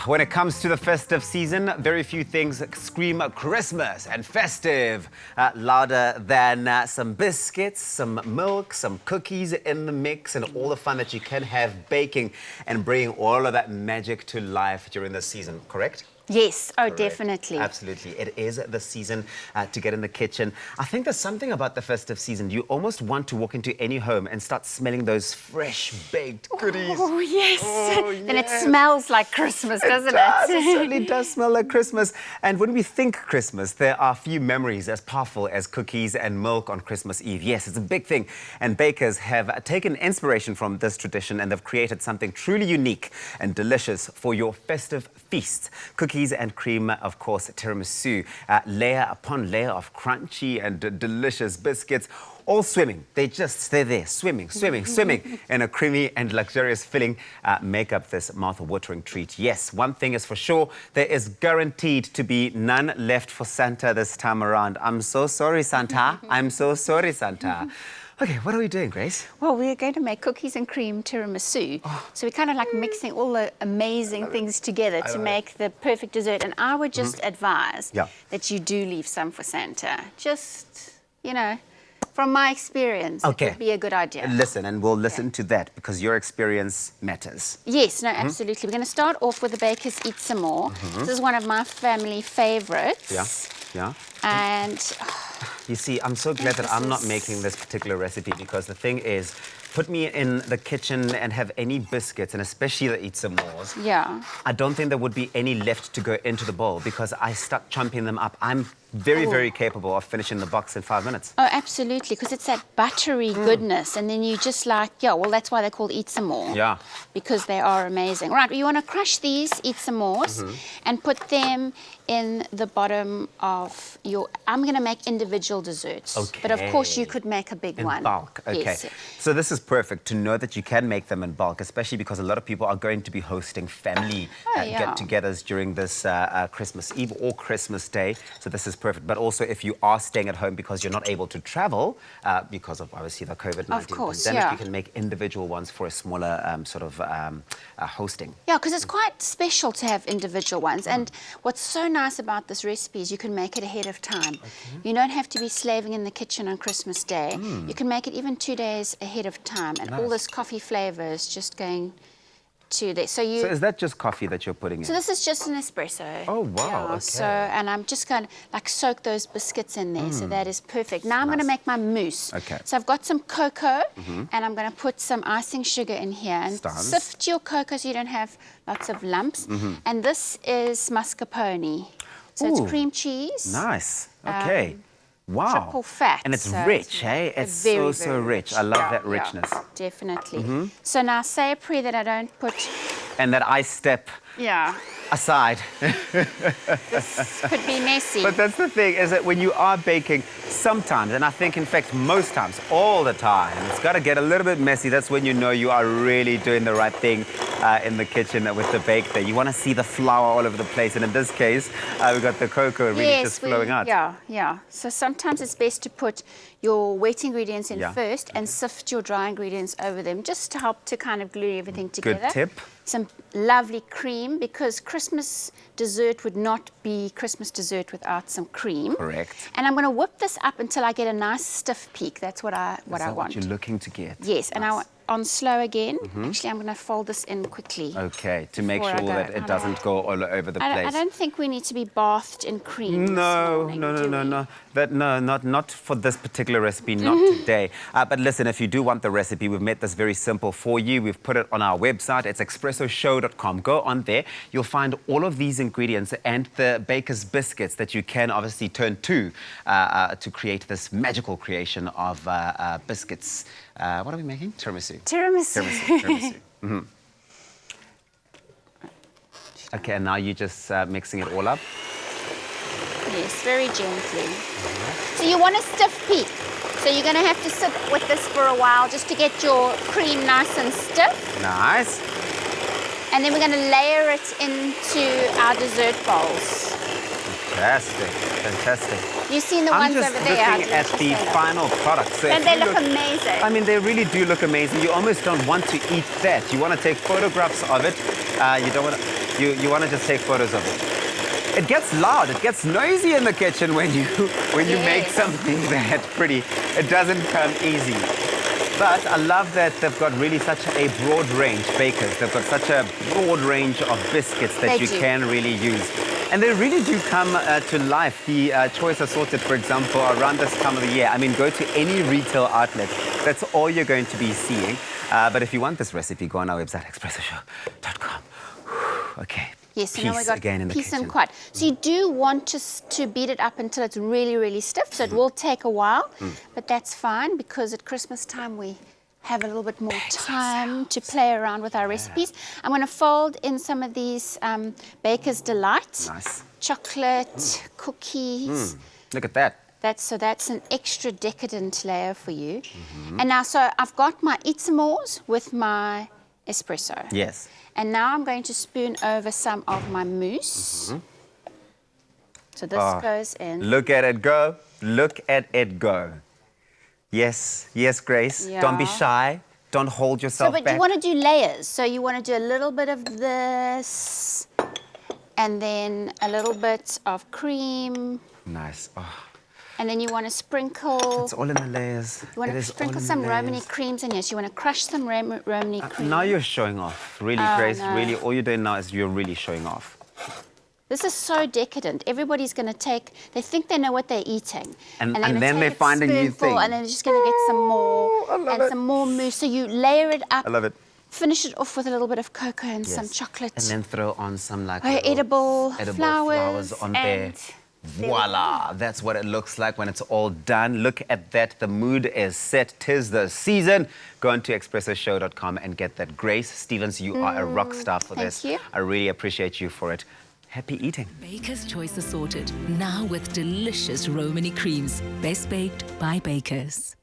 When it comes to the festive season, very few things scream Christmas and festive louder than some biscuits, some milk, some cookies in the mix, and all the fun that you can have baking and bringing all of that magic to life during the season, correct? Yes, oh, Correct. definitely. Absolutely. It is the season to get in the kitchen. I think there's something about the festive season. You almost want to walk into any home and start smelling those fresh baked goodies. Oh, yes. Oh, Then it yes. smells like Christmas, doesn't It does. It it? certainly does smell like Christmas. And when we think Christmas, there are few memories as powerful as cookies and milk on Christmas Eve. Yes, it's a big thing. And bakers have taken inspiration from this tradition and they've created something truly unique and delicious for your festive feast. Cookies and cream, of course, tiramisu, layer upon layer of crunchy and delicious biscuits, all swimming. They're there, swimming in a creamy and luxurious filling, make up this mouth-watering treat. Yes, one thing is for sure, there is guaranteed to be none left for Santa this time around. I'm so sorry, Santa. I'm so sorry, Santa. Okay, what are we doing, Grace? Well, we're going to make cookies and cream tiramisu. So we're kind of like mixing all the amazing things together to make the perfect dessert. And I would just advise that you do leave some for Santa. Just, you know, from my experience, it would be a good idea. Listen, and we'll listen to that because your experience matters. Yes, no, absolutely. We're going to start off with the Bakers Eat Some More. This is one of my family favorites. Yeah. And you see, I'm so glad that I'm not making this particular recipe because the thing is, put me in the kitchen and have any biscuits, and especially the Eat Some Mores. yeah. I don't think there would be any left to go into the bowl because I start chomping them up. I'm very capable of finishing the box in 5 minutes. Oh, absolutely, because it's that buttery goodness, and then you just like, well, that's why they're called Eat Some More. Yeah. Because they are amazing. Right, you want to crush these Eat Some Mores and put them in the bottom of your... I'm going to make individual desserts. Okay. But of course, you could make a big one. In bulk, okay. Yes. So this is perfect to know that you can make them in bulk, especially because a lot of people are going to be hosting family get-togethers during this Christmas Eve or Christmas Day. So this is perfect. But also if you are staying at home because you're not able to travel because of obviously the COVID-19 pandemic, you can make individual ones for a smaller hosting. Yeah, because it's quite special to have individual ones. And what's so nice about this recipe is you can make it ahead of time. You don't have to be slaving in the kitchen on Christmas Day. You can make it even 2 days ahead of time. And all this coffee flavour is just going to there. So is that just coffee that you're putting in? So this is just an espresso. Oh, wow, yeah, okay. So, and I'm just going to like soak those biscuits in there. So that is perfect. Now I'm going to make my mousse. Okay. So I've got some cocoa and I'm going to put some icing sugar in here and sift your cocoa so you don't have lots of lumps. And this is mascarpone. So it's cream cheese. Nice. Okay. Wow. Triple fat. And it's so rich, eh? It's very, so rich. I love that richness. Yeah, definitely. So now say a prayer that I don't put... And that I step aside. This could be messy. But that's the thing, is that when you are baking, sometimes, and I think in fact most times, all the time, it's got to get a little bit messy. That's when you know you are really doing the right thing in the kitchen with the bake there. You want to see the flour all over the place. And in this case, we've got the cocoa really just flowing out. Yeah. So sometimes it's best to put your wet ingredients in first and sift your dry ingredients over them just to help to kind of glue everything together. Good tip. Some lovely cream, because Christmas dessert would not be Christmas dessert without some cream. Correct. And I'm going to whip this up until I get a nice stiff peak. That's what I want. What you're looking to get. Yes, and on slow again. Actually, I'm going to fold this in quickly. Okay, to make sure that it doesn't go all over the place. I don't think we need to be bathed in cream. No. Not for this particular recipe, not today. But listen, if you do want the recipe, we've made this very simple for you. We've put it on our website. It's expressoshow.com. Go on there. You'll find all of these ingredients and the baker's biscuits that you can obviously turn to create this magical creation of biscuits. What are we making? Tiramisu. Tiramisu. Okay, and now you're just mixing it all up? Yes, very gently. So you want a stiff peak. So you're going to have to sit with this for a while just to get your cream nice and stiff. Nice. And then we're going to layer it into our dessert bowls. Fantastic. You've seen the ones over there. I'm just looking at the final product. So and they look amazing. I mean, they really do look amazing. You almost don't want to eat that. You want to take photographs of it. You don't want to... You want to just take photos of it. It gets loud, it gets noisy in the kitchen when you make Yes. something that pretty. It doesn't come easy. But I love that they've got really such a broad range, bakers. They've got such a broad range of biscuits that They you do. can really use. And they really do come to life. The choice assorted, for example, around this time of the year. I mean, go to any retail outlet. That's all you're going to be seeing. But if you want this recipe, go on our website, expressoshow.com. Okay. Yes, so now Peace we've got again in the peace and kitchen. quiet. So you do want to beat it up until it's really, really stiff. So it will take a while, but that's fine because at Christmas time we have a little bit more time to play around with our recipes. I'm going to fold in some of these Baker's Delight. Nice. Chocolate, cookies. Look at that. That's an extra decadent layer for you. And now, so I've got my Itzamors with my espresso. Yes. And now I'm going to spoon over some of my mousse. So this goes in. Look at it go. Look at it go. Yes, yes, Grace. Don't be Yeah. shy. Don't hold yourself But back. you want to do layers. So you want to do a little bit of this, and then a little bit of cream, Nice. Oh, and then you want to sprinkle. it's all in the layers. You want It to is all sprinkle in the some Romani layers. creams in here. So you want to crush some Romani cream. Now you're showing off. Really, Oh, Grace. no. Really, all you're doing now is you're really showing off. This is so decadent. Everybody's going to take, they think they know what they're eating. And they're gonna then take they a find a new spoonful, thing. And then they're just going to get some more and some more mousse. So you layer it up. I love it. Finish it off with a little bit of cocoa and some Yes. chocolate. And then throw on some like edible flowers on there. and Voila! That's what it looks like when it's all done. Look at that. The mood is set. 'Tis the season. Go on to expressoshow.com and get that. Grace Stevens, you are a rock star for thank this. you. I really appreciate you for it. Happy eating. Baker's Choice Assorted, now with delicious Romani creams. Best baked by Bakers.